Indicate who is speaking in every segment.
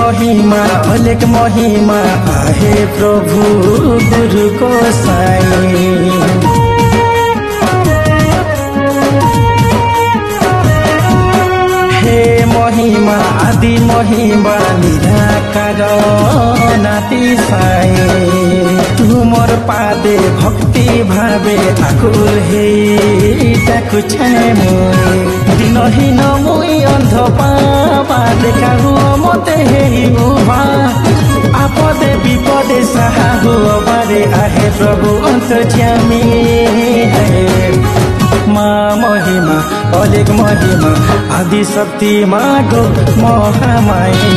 Speaker 1: महिमा अलेक महिमा आहे प्रभु गुरुको साई। हे महिमा आदि महिमा निराकार नाती साई। तुमर पादे भक्ति भावे आकुल हे डाकुछे मुई। दिनहीन मुई अंध पापा देखा हुआ मते हे उभा। आपदे विपदे साहा हुआ बारे आहे प्रभु अंतर्यामी है। माँ महिमा अलेक महिमा आदि शक्ति मागो महामाई।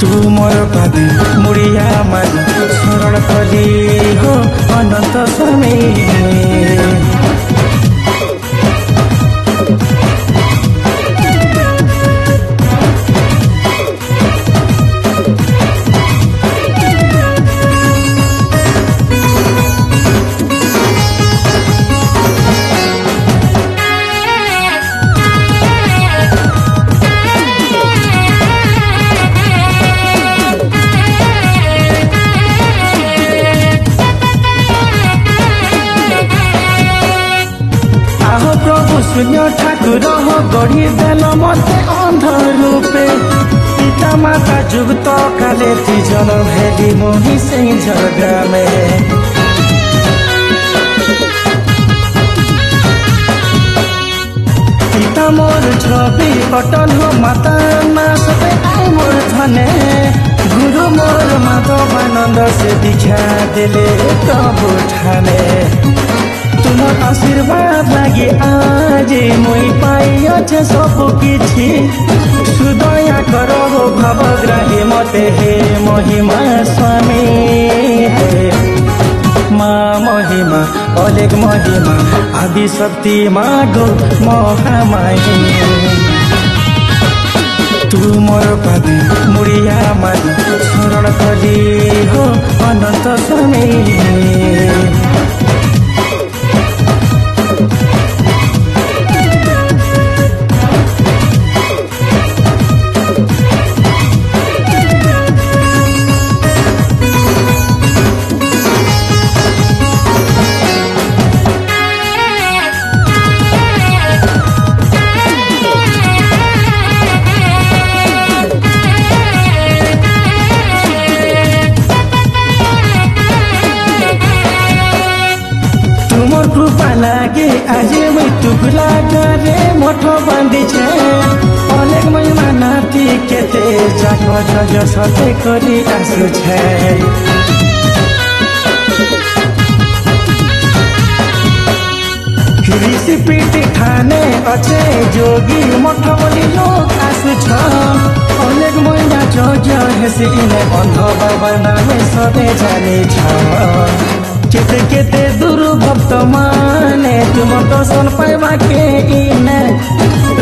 Speaker 1: तू मोर पादे मुड़िया माग शरण कली हो अनंत समय। शून्य ठाकुर हो गढ़ी देल मते अंध रूपे। पिता माता जुगत काले तीजन भेली मोहि से झगड़ा में। पिता मोर छवि अटल हो माता मास मोर धने। गुरु मोर माधवानंद से दीक्षा दिले प्रभु ठाने। तुमर आशीर्वाद लागे आज मुई पाई अच्छे सब किछि। सुदया करो भवग्राही मते हे महिमा स्वामी हे। माँ महिमा अलेक महिमा आदि शक्ति मागो महामाई। तू मोर पादे मुड़िया माग शरण कली हो अनंत समय। कृपा लागे आज मैं टुकला करे मठ बांधी छे। अनेक महिमा नाती केते जाको जज सते करी आसु छे। ऋषि पीठ खाने अच्छे जोगी मठ बोली लोग आसु छ। अनेक महिमा जज हेसी इने अंध बाबा नामे सदे जाने छ। केते केते दुरु भक्त माने तुम दर्शन पाइबा के इने।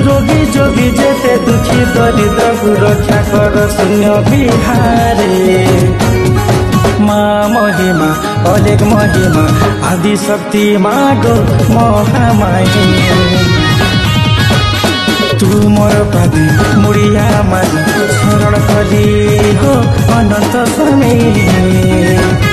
Speaker 1: रोगी जोगी जेते दुखी दरिद्र को रक्षा कर शून्य बिहारे। माँ महिमा अलेक महिमा आदि शक्ति मागो महामाई। तू मोर पादे मुड़िया माग शरण कली हो अनंत समय।